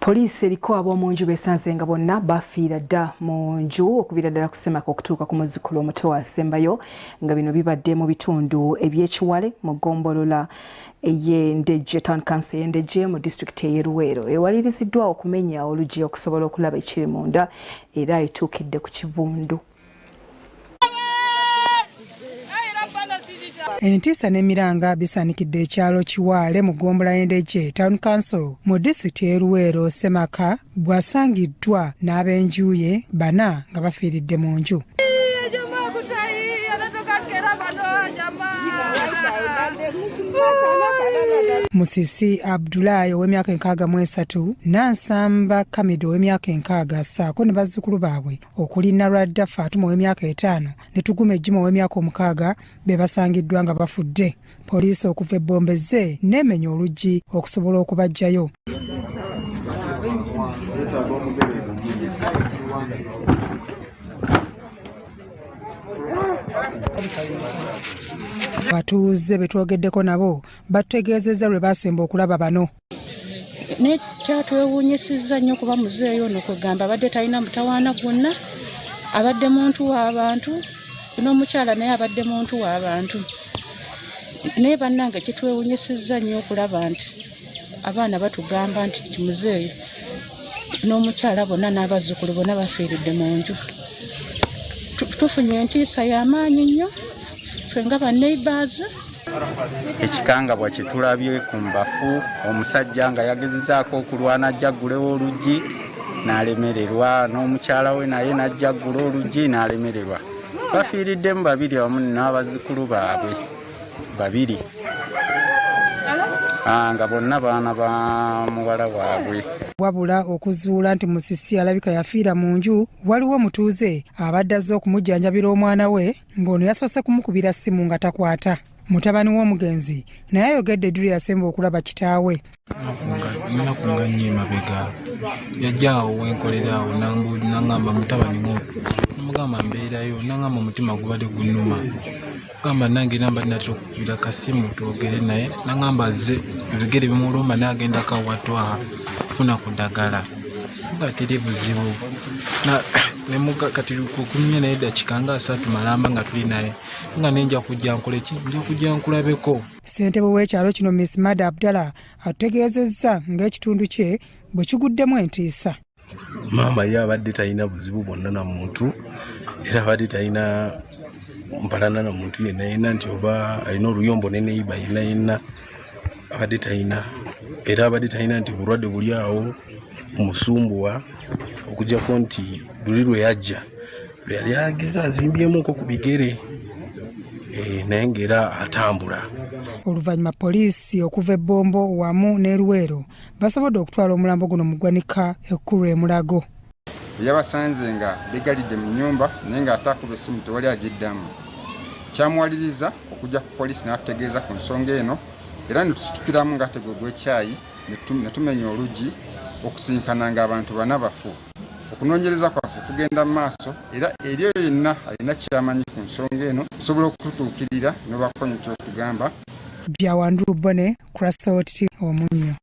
Poliisi eriko ab'omunju besanze nga bonna bafiira dda mu nju okuviira ddala kusemaka okutuuka ku muzzukulu omuto asembayo nga bino bibadde mu bitundu eby'Ekiwale mu ggombolola ey'Endejje Town Council y'Endejje mu disitulikiti ey'e Luweero ewaliriziddwa okumenya oluggi okusobola okulaba ekiri munda era etuukidde ku kivundu. Entiisa n'emiranga bisaanikidde ekyalo Kiwale mu ggombolola y'Endejje Town Council mu disitulikiti y'e Luweero Semaka bwasangiddwa n'ab'enju ye bana nga bafiiridde mu nju. Musisi Abdullahi ow'emyaka 63, Nansamba Kamid ow'emyaka 60 ssaako ne bazzukulu baabwe okuli Nalwadda Fatuma ow'emyaka 5 ne Tuguma Ejjuma ow'emyaka 6 be basangiddwa nga bafudde. Poliisi okuva e Bombezze n'emenya oluggi okusobola okubaggyayo. Batuuze betwogeddeko nabo batutegeezezza lwe basemba okulaba bano. Ne kyatwewuunyisizza nnyo kuba muzeeyo ono kugamba abadde talina mutawaana gwonna, abadde muntu w'abantu n'omukyala naye abadde muntu w'abantu. Naye bannange kitwewuunyisizza nnyo okulaba nti abaana batugamba nti muzeeyo n'omukyala bonna n'abazzukulu bonna bafiiridde mu nju. Tufunye entiisa y'amaanyi nnyo ffe nga banneighbours. Ekikangabwa kye tulabye ku mbafu, omusajja nga yagezezzaako okulwana ajjaggulewo oluggi n'alemererwa, n'omukyala we naye n'ajjaggula oluggi n'alemererwa. Bafiiriddemu babiri awamu n'abazzukulu baabwe babiri nga bonna baana ba muwala waabwe. Wabula okuzuula nti Musisi alabika yafiira mu nju, waliwo mutuuze abadde azze okumujjanjabira omwana we ng'ono yasoose kumukubira ssimu nga takwata. Mutabani w'omugenzi naye ayogedde dduli yasemba okulaba kitaawe. Ennaku nga nnyo emabega yajjaawo wenkolera awo n'angamba mutabani wo, mugamba mbeerayo, n'angamba omutima gubadde gunnuma, gamba nange namba natera okukubira kasimu twogere naye, n'angamba azze ebigere bimuluma n'agendako awatwa funa ku ddagala nga teri buzibu kati kukunya naye dakika nga 3 malamba nga tuli naye nga nenja kujja nkole ki, nja kujja nkulabeko. Ssentebe w'ekyalo kino Miss Mada Abdallah atutegeezezza ng'ekitundu kye bwe kiguddemu entiisa. Maama ye abadde talina buzibu bwonna na muntu era abadde talina mpalana na muntu yenna yenna nti oba alina oluyombo neneiba yenna abadde talina, era abadde talina nti bulwadde buli awo musumbuwa okujjako nti luli lwe yajja yali agiza azimbyemuko ku bigere naye ng'era atambula. Oluvannyuma poliisi okuva e Bombo wamu ne Luweero basobodde okutwala omulambo guno mu ggwanika ekkulu e Mulago. Yabasanze nga begalidde mu nnyumba naye ng'atakuba essimu tewali agiddamu. Kyamuwaliriza okujja ku poliisi n'atutegeeza ku nsonga eno era ne tusitukiramu ng'ategwa ekyayi ne tumenya oluggi okusinkana ng'abantu bana bafu. Okunoonyereza kwaffe kugenda mu maaso era eri yenna alina kyamanyi ku nsonga eno tusobola okututuukirira ne bakonya ky'otugamba. Byawandulu Bone, Krasot Omunyo.